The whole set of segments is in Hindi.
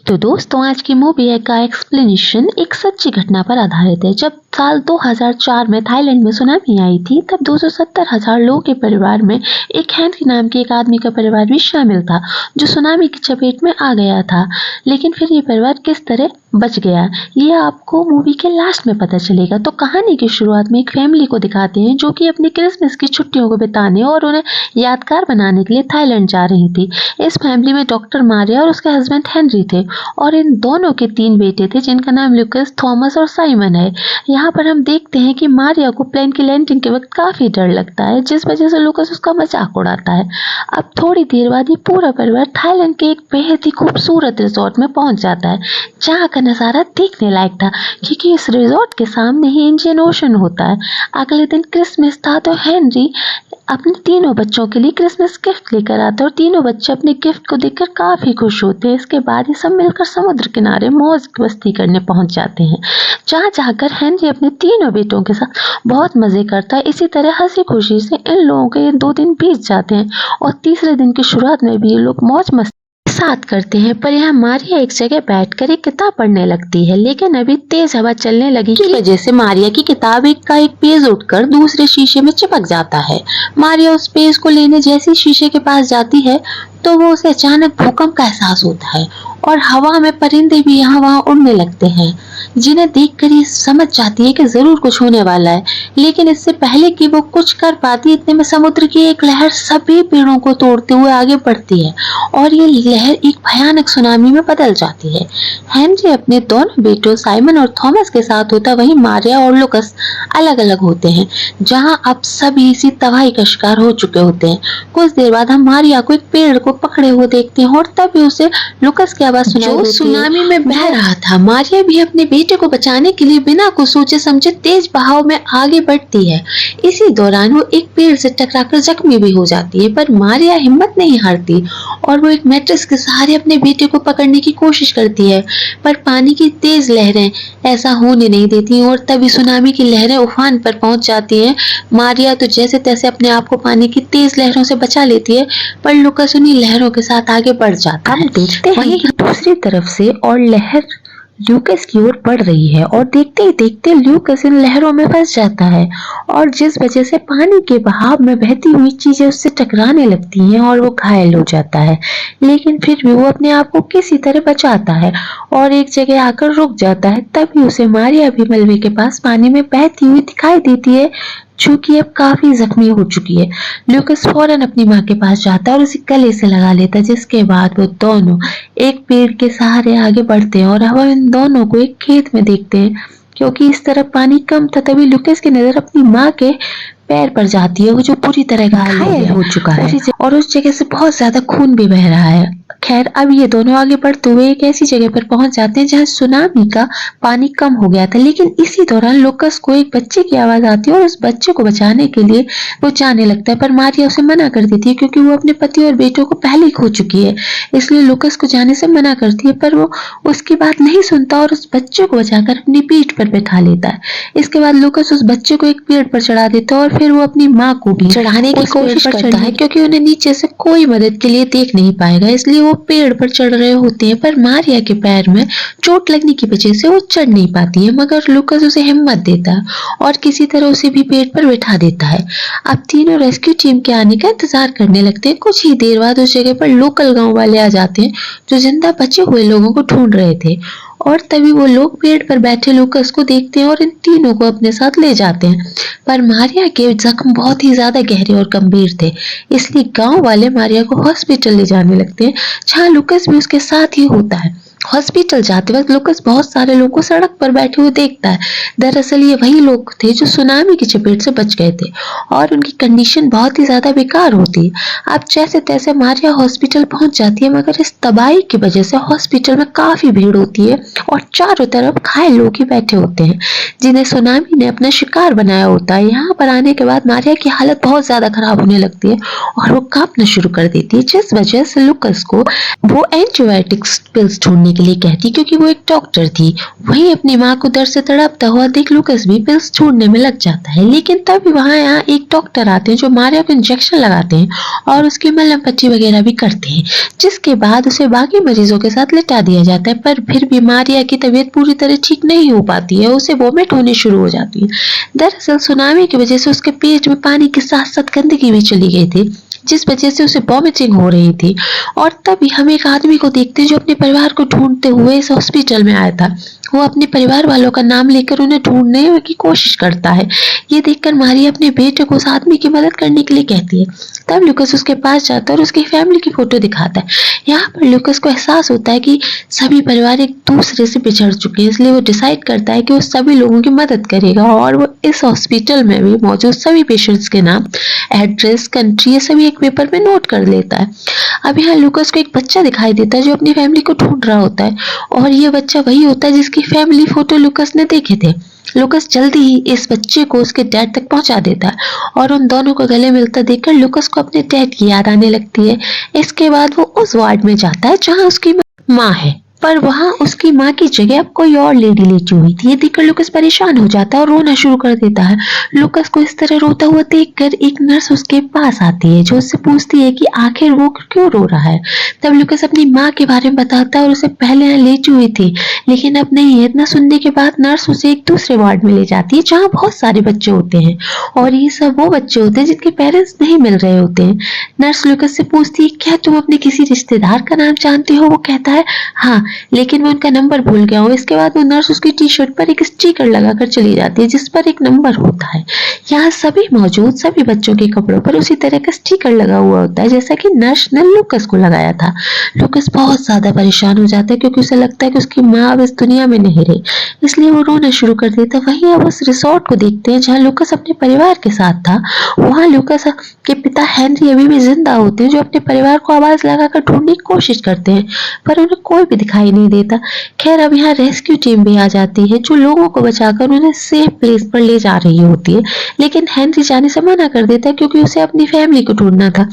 तो दोस्तों आज की मूवी का एक्सप्लेनेशन एक सच्ची घटना पर आधारित है। जब साल 2004 में थाईलैंड में सुनामी आई थी तब 270,000 लोगों के परिवार में एक हेनरी नाम के एक आदमी का परिवार भी शामिल था जो सुनामी की चपेट में आ गया था। लेकिन फिर ये परिवार किस तरह बच गया ये आपको मूवी के लास्ट में पता चलेगा। तो कहानी की शुरुआत में एक फैमिली को दिखाते हैं जो कि अपनी क्रिसमस की छुट्टियों को बिताने और उन्हें यादगार बनाने के लिए थाईलैंड जा रही थी। इस फैमिली में डॉक्टर मारिया और उसके हस्बैंड हेनरी थे और इन दोनों के 3 बेटे थे जिनका नाम लुकस, थॉमस और साइमन है। यहाँ पर हम देखते हैं कि मारिया को प्लेन की लैंडिंग के वक्त काफी डर लगता है जिस वजह से लुकस उसका मजाक उड़ाता है। अब थोड़ी देर बाद ये पूरा परिवार थाईलैंड के एक बेहद ही खूबसूरत रिजॉर्ट में पहुंच जाता है जहाँ का नजारा देखने लायक था क्योंकि इस रिजॉर्ट के सामने ही इंडियन ओशन होता है। अगले दिन क्रिसमस था तो हेनरी अपने तीनों बच्चों के लिए क्रिसमस गिफ्ट लेकर आता है और तीनों बच्चे अपने गिफ्ट को देखकर काफी खुश होते हैं। इसके बाद ये सब मिलकर समुद्र किनारे मौज मस्ती करने पहुंच जाते हैं जहाँ जाकर हेनरी अपने तीनों बेटों के साथ बहुत मजे करता है। इसी तरह हंसी खुशी से इन लोगों के 2 दिन बीत जाते हैं और तीसरे दिन की शुरुआत में भी ये लोग मौज मस्ती साथ करते हैं। पर यहाँ मारिया एक जगह बैठकर एक किताब पढ़ने लगती है लेकिन अभी तेज हवा चलने लगी की वजह से मारिया की किताब का एक पेज उठकर दूसरे शीशे में चिपक जाता है। मारिया उस पेज को लेने जैसे शीशे के पास जाती है तो वो उसे अचानक भूकंप का एहसास होता है और हवा में परिंदे भी यहाँ वहाँ उड़ने लगते हैं जिन्हें देखकर ये समझ जाती है कि जरूर कुछ होने वाला है। लेकिन इससे पहले कि वो कुछ कर पाती इतने में समुद्र की एक लहर सभी पेड़ों को तोड़ते हुए आगे बढ़ती है और ये लहर एक भयानक सुनामी में बदल जाती है। हेनरी अपने दोनों बेटों साइमन और थॉमस के साथ होता वहीं मारिया और लुकस अलग अलग होते हैं जहाँ अब सभी इसी तबाही का शिकार हो चुके होते हैं। कुछ देर बाद हम मारिया को एक पेड़ को पकड़े हुए देखते हैं और तभी उसे लुकस की आवाज सुनाई देती है। सुनामी में बह रहा था। मारिया भी अपने बेटे को बचाने के लिए बिना कुछ सोचे समझे तेज बहाव में आगे बढ़ती है। इसी दौरान वो एक पेड़ से टकराकर जख्मी भी हो जाती है पर मारिया हिम्मत नहीं हारती और वो एक मैट्रेस के सहारे अपने बेटे को पकड़ने की कोशिश करती है पर पानी की तेज लहरें ऐसा होने नहीं देती और तभी सुनामी की लहरें उफान पर पहुंच जाती हैं। मारिया तो जैसे तैसे अपने आप को पानी की तेज लहरों से बचा लेती है पर लुकस उन्हीं लहरों के साथ आगे बढ़ जाता है। देखते हैं कि दूसरी तरफ से और लहर ल्यूकस की ओर बढ़ रही है और देखते ही देखते ल्यूकस इन लहरों में फंस जाता है और जिस वजह से पानी के बहाव में बहती हुई चीजें उससे टकराने लगती हैं और वो घायल हो जाता है। लेकिन फिर भी वो अपने आप को किसी तरह बचाता है और एक जगह आकर रुक जाता है। तभी उसे मारिया भी मलबे के पास पानी में बहती हुई दिखाई देती है जो कि अब काफी जख्मी हो चुकी है। ल्यूकस फौरन अपनी माँ के पास जाता है और उसे गले से लगा लेता है जिसके बाद वो दोनों एक पेड़ के सहारे आगे बढ़ते हैं और अब इन दोनों को एक खेत में देखते हैं क्योंकि इस तरफ पानी कम था। तभी ल्यूकस की नजर अपनी माँ के पैर पर जाती है वो जो पूरी तरह घायल हो चुका है और उस जगह से बहुत ज्यादा खून भी बह रहा है। खैर अब ये दोनों आगे बढ़ते हुए एक ऐसी जगह पर पहुंच जाते हैं जहाँ सुनामी का पानी कम हो गया था। लेकिन इसी दौरान लुकस को एक बच्चे की आवाज आती है और उस बच्चे को बचाने के लिए वो जाने लगता है पर मारिया उसे मना कर देती है क्योंकि वो अपने पति और बेटों को पहले ही खो चुकी है। इसलिए लुकस को जाने से मना करती है पर वो उसकी बात नहीं सुनता और उस बच्चे को बचाकर अपनी पीठ पर बैठा लेता है। इसके बाद लुकस उस बच्चे को एक पेड़ पर चढ़ा देता है और फिर वो अपनी माँ को भी चढ़ाने की कोशिश करता है क्योंकि उन्हें नीचे से कोई मदद के लिए देख नहीं पाएगा इसलिए वो पेड़ पर चढ़ रहे होते हैं पर मारिया के पैर में चोट लगने की वजह से वो चढ़ नहीं पाती है। मगर लुकस उसे हिम्मत देता है और किसी तरह उसे भी पेड़ पर बैठा देता है। अब तीनों रेस्क्यू टीम के आने का इंतजार करने लगते हैं। कुछ ही देर बाद उस जगह पर लोकल गांव वाले आ जाते हैं जो जिंदा बचे हुए लोगों को ढूंढ रहे थे और तभी वो लोग पेड़ पर बैठे लुकस को देखते हैं और इन तीनों को अपने साथ ले जाते हैं। पर मारिया के जख्म बहुत ही ज्यादा गहरे और गंभीर थे इसलिए गांव वाले मारिया को हॉस्पिटल ले जाने लगते हैं जहाँ लुकस भी उसके साथ ही होता है। हॉस्पिटल जाते वक्त लुकस बहुत सारे लोगों को सड़क पर बैठे हुए देखता है। दरअसल ये वही लोग थे जो सुनामी की चपेट से बच गए थे और उनकी कंडीशन बहुत ही ज्यादा बेकार होती है। अब जैसे तैसे मारिया हॉस्पिटल पहुंच जाती है मगर इस तबाही की वजह से हॉस्पिटल में काफी भीड़ होती है और चारों तरफ घायल लोग ही बैठे होते हैं जिन्हें सुनामी ने अपना शिकार बनाया होता है। यहाँ पर आने के बाद मारिया की हालत बहुत ज्यादा खराब होने लगती है और वो कांपना शुरू कर देती है जिस वजह से लुकस को वो एंटीबायोटिक्स पिल्स ढूंढने करने के लिए कहती क्योंकि वो एक डॉक्टर थी। वहीं अपनी माँ को दर्द से तड़पता हुआ देख लूकस भी पिल्स छोड़ने में लग जाता है, लेकिन तभी वहाँ यहाँ एक डॉक्टर आते हैं जो मारिया को इंजेक्शन लगाते हैं और उसकी मलहम पट्टी वगैरह भी करते हैं, जिसके बाद उसे बाकी मरीजों के साथ लिटा दिया जाता है। पर फिर भी मारिया की तबीयत पूरी तरह ठीक नहीं हो पाती है, उसे वोमिट होने शुरू हो जाती है। दरअसल सुनामी की वजह से उसके पेट में पानी के साथ साथ गंदगी भी चली गई थी, जिस वजह से उसे वॉमिटिंग हो रही थी। और तभी हम एक आदमी को देखते हैं जो अपने परिवार को ढूंढते हुए इस हॉस्पिटल में आया था। वो अपने परिवार वालों का नाम लेकर उन्हें ढूंढने की कोशिश करता है। ये देखकर मारिया अपने बेटे को उस आदमी की मदद करने के लिए कहती है। तब लूकस उसके पास जाता है और उसकी फैमिली की फोटो दिखाता है। यहाँ पर लूकस को एहसास होता है कि सभी परिवार एक दूसरे से बिछड़ चुके हैं, इसलिए वो डिसाइड करता है कि वो सभी लोगों की मदद करेगा और वो इस हॉस्पिटल में भी मौजूद सभी पेशेंट्स के नाम, एड्रेस, कंट्री, ये सभी एक पेपर में नोट कर लेता है। अब यहाँ लूकस को एक बच्चा दिखाई देता है जो अपनी फैमिली को ढूंढ रहा होता है और ये बच्चा वही होता है जिसकी फैमिली फोटो लूकस ने देखे थे। लूकस जल्दी ही इस बच्चे को उसके डैड तक पहुंचा देता है और उन दोनों को गले मिलता देखकर लूकस को अपने डैड की याद आने लगती है। इसके बाद वो उस वार्ड में जाता है जहां उसकी माँ है, पर वहाँ उसकी माँ की जगह अब कोई और लेडी लेटी हुई थी। ये देखकर लूकस परेशान हो जाता है और रोना शुरू कर देता है। लूकस को इस तरह रोता हुआ देखकर एक नर्स उसके पास आती है जो उससे पूछती है कि आखिर वो क्यों रो रहा है। तब लूकस अपनी माँ के बारे में बताता है और उसे पहले यहाँ लेटी हुई थी, लेकिन अब नहीं है। इतना सुनने के बाद नर्स उसे एक दूसरे वार्ड में ले जाती है जहाँ बहुत सारे बच्चे होते हैं और ये सब वो बच्चे होते हैं जिनके पेरेंट्स नहीं मिल रहे होते हैं। नर्स लूकस से पूछती है, क्या तुम अपने किसी रिश्तेदार का नाम जानते हो? वो कहता है, हाँ, लेकिन मैं उनका नंबर भूल गया हूँ। इसके बाद वो नर्स उसकी टी शर्ट पर एक स्टिकर लगाकर चली जाती है जिस पर एक नंबर होता है। यहाँ सभी मौजूद सभी बच्चों के कपड़ों पर उसी तरह का स्टिकर लगा हुआ होता है जैसा कि नर्स ने लूकस को लगाया था। लूकस बहुत ज्यादा परेशान हो जाता है क्योंकि उसे लगता है कि उसकी माँ अब इस दुनिया में नहीं रही, इसलिए वो रोना शुरू कर देता है। वहीं अब उस रिसोर्ट को देखते हैं जहाँ लूकस अपने परिवार के साथ था। वहाँ लूकस के पिता हेनरी अभी भी जिंदा होते हैं जो अपने परिवार को आवाज लगाकर ढूंढने की कोशिश करते हैं, पर उन्हें कोई भी दिखाई नहीं देता। खैर अब यहाँ रेस्क्यू टीम भी आ जाती है जो लोगों को बचाकर उन्हें सेफ प्लेस पर ले जा रही होती है, लेकिन हेनरी जाने से मना कर देता है क्योंकि उसे अपनी फैमिली को ढूंढना था।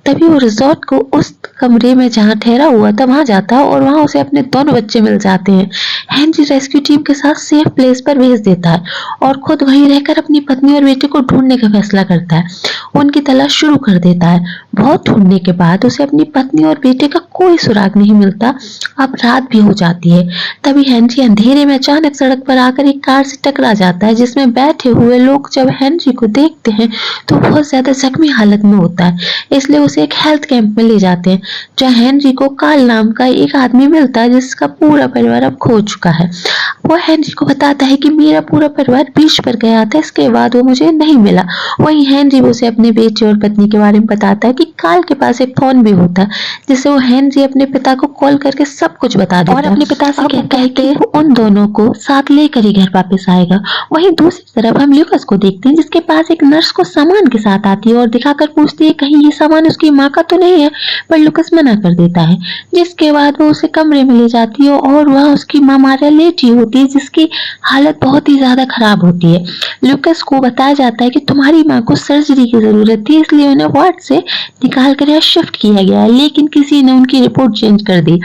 तभी वो रिजॉर्ट को उस कमरे में जहाँ ठहरा हुआ था वहां जाता है और वहां उसे अपने दोनों बच्चे मिल जाते हैं। हेनरी रेस्क्यू टीम के साथ सेफ प्लेस पर भेज देता है और खुद वहीं रहकर अपनी पत्नी और बेटे को ढूंढने का फैसला करता है। उनकी तलाश शुरू कर देता है। बहुत ढूंढने के बाद उसे अपनी पत्नी और बेटे का कोई सुराग नहीं मिलता। अब रात भी हो जाती है। तभी हेनरी अंधेरे में अचानक सड़क पर आकर एक कार से टकरा जाता है जिसमें बैठे हुए लोग जब हेनरी को देखते हैं तो बहुत ज्यादा जख्मी हालत में होता है, इसलिए उसे एक हेल्थ कैंप में ले जाते हैं जहाँ हेनरी को कार्ल नाम का एक आदमी मिलता है जिसका पूरा परिवार अब खो चुका है। वो हेनरी को बताता है कि मेरा पूरा परिवार बीच पर गया था, इसके बाद वो मुझे नहीं मिला। वहीं हेनरी उसे अपने बेटे और पत्नी के बारे में बताता है कि कार्ल के पास एक फोन भी होता है जिससे वो हेनरी अपने पिता को कॉल करके सब कुछ बता देता है और अपने पिता से कहता है कि वो उन दोनों को साथ लेकर ही घर वापस आएगा। वहीं दूसरी तरफ हम लूकस को देखते हैं जिसके पास एक नर्स को सामान के साथ आती है और दिखाकर पूछती है कहीं ये सामान उसकी माँ का तो नहीं है, पर लूकस मना कर देता है। जिसके बाद वो उसे कमरे में ले जाती है और वह उसकी माँ मारिया लेटी होती है जिसकी हालत बहुत ही ज्यादा खराब होती है। लूकस को बताया जाता है कि तुम्हारी माँ को सर्जरी की जरूरत थी, इसलिए उन्हें वार्ड से निकाल कर यहाँ शिफ्ट किया गया है, लेकिन किसी ने उनकी रिपोर्ट चेंज कर दी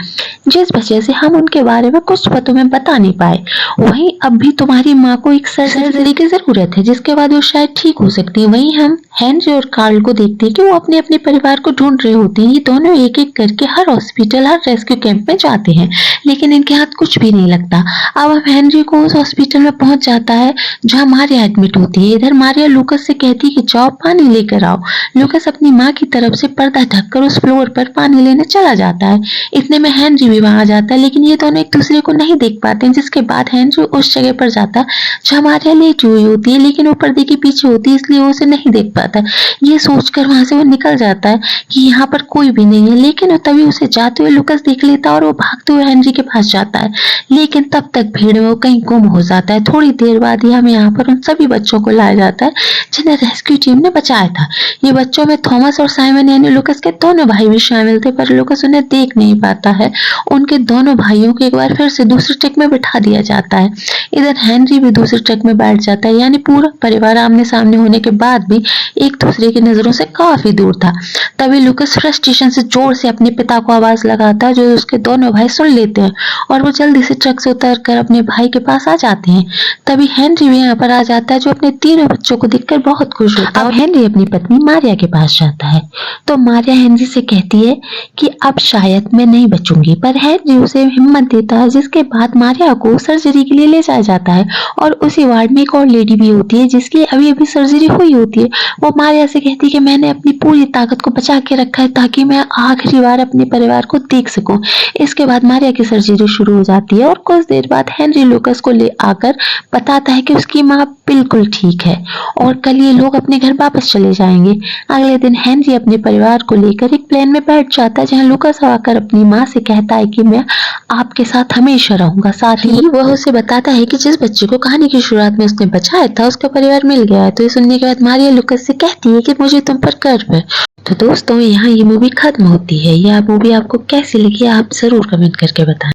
जिस वजह से हम उनके बारे में कुछ बात तुम्हें बता नहीं पाए। वहीं अब भी तुम्हारी माँ को एक सर्जरी की जरूरत है जिसके बाद वो शायद ठीक हो सकती है। वहीं हम हेनरी और कार्ल को देखते हैं कि वो अपने अपने परिवार को ढूंढ रहे होते हैं। ये दोनों एक एक करके हर हॉस्पिटल, हर रेस्क्यू कैंप में जाते हैं, लेकिन इनके हाथ कुछ भी नहीं लगता। अब हम हेनरी को उस हॉस्पिटल में पहुंच जाता है जहाँ मारिया एडमिट होती है। इधर मारिया लूकस से कहती है कि जाओ पानी लेकर आओ। लूकस अपनी माँ की तरफ से पर्दा ढककर उस फ्लोर पर पानी लेने चला जाता है। इतने में हेनरी भी वहां जाता है, लेकिन ये दोनों एक दूसरे को नहीं देख पाते हैं। जिसके बाद हेनरी उस जगह पर जाता है जहाँ मारिया लेटी हुई होती है, लेकिन वो पर्दे के पीछे होती है इसलिए वो उसे नहीं देख पाता। ये सोचकर वहां से वो निकल जाता है कि यहाँ पर कोई भी नहीं है, लेकिन तभी उसे जाते हुए लूकस देख लेता है और वो भागते हुए हेनरी के पास जाता है, लेकिन तब तक भीड़ भीड़ में वो कहीं गुम हो जाता है। थोड़ी देर बाद ही हमें यहाँ पर उन सभी बच्चों को लाया जाता है जिन्हें रेस्क्यू टीम ने बचाया था। ये बच्चों में थॉमस और साइमन यानी लुकस के दोनों भाई भी शामिल थे, पर लुकस उन्हें देख नहीं पाता है। उनके दोनों भाइयों को एक बार फिर से दूसरे ट्रक में बिठा दिया जाता है। इधर हेनरी भी दूसरे ट्रक में बैठ जाता है, यानी पूरा परिवार आमने सामने होने के बाद भी एक दूसरे की नजरों से काफी दूर था। तभी लुकस फ्रस्ट्रेशन से जोर से अपने पिता को आवाज लगाता है, जो उसके दोनों भाई सुन लेते हैं और वो जल्दी से ट्रक से उतरकर अपने भाई के पास आ जाते हैं। तभी हेनरी भी यहाँ पर आ जाता है, जो अपने तीनों बच्चों को देखकर बहुत खुश होता है। अब हेनरी अपनी पत्नी मारिया के पास जाता है, तो मारिया हेनरी से कहती है कि अब शायद मैं नहीं बचूंगी, पर हेनरी उसे हिम्मत देता है, जिसके बाद मारिया को सर्जरी के लिए ले जाया जाता है। और उसी वार्ड में एक और लेडी भी होती है जिसकी अभी अभी सर्जरी हुई होती है। वो मारिया से कहती है कि मैंने अपनी पूरी ताकत को बचा के रखा है ताकि मैं आखिरी बार अपने परिवार को देख सकूं। इसके बाद मारिया की सर्जरी शुरू हो जाती है और कुछ देर बाद हेनरी लुकस को ले आकर बताता है कि उसकी माँ बिल्कुल ठीक है और कल ये लोग अपने घर वापस चले जाएंगे। अगले दिन हेनरी अपने परिवार को लेकर एक प्लेन में बैठ जाता है, जहाँ लुकस आकर अपनी माँ से कहता है कि मैं आपके साथ हमेशा रहूंगा। साथ ही वह उसे बताता है कि जिस बच्चे को कहानी की शुरुआत में उसने बचाया था उसका परिवार मिल गया है। तो ये सुनने के बाद मारिया लुकस से कहती है कि मुझे तुम पर गर्व है। तो दोस्तों, यहाँ ये मूवी खत्म होती है। यह मूवी आपको कैसी लगी आप जरूर कमेंट करके बताएं।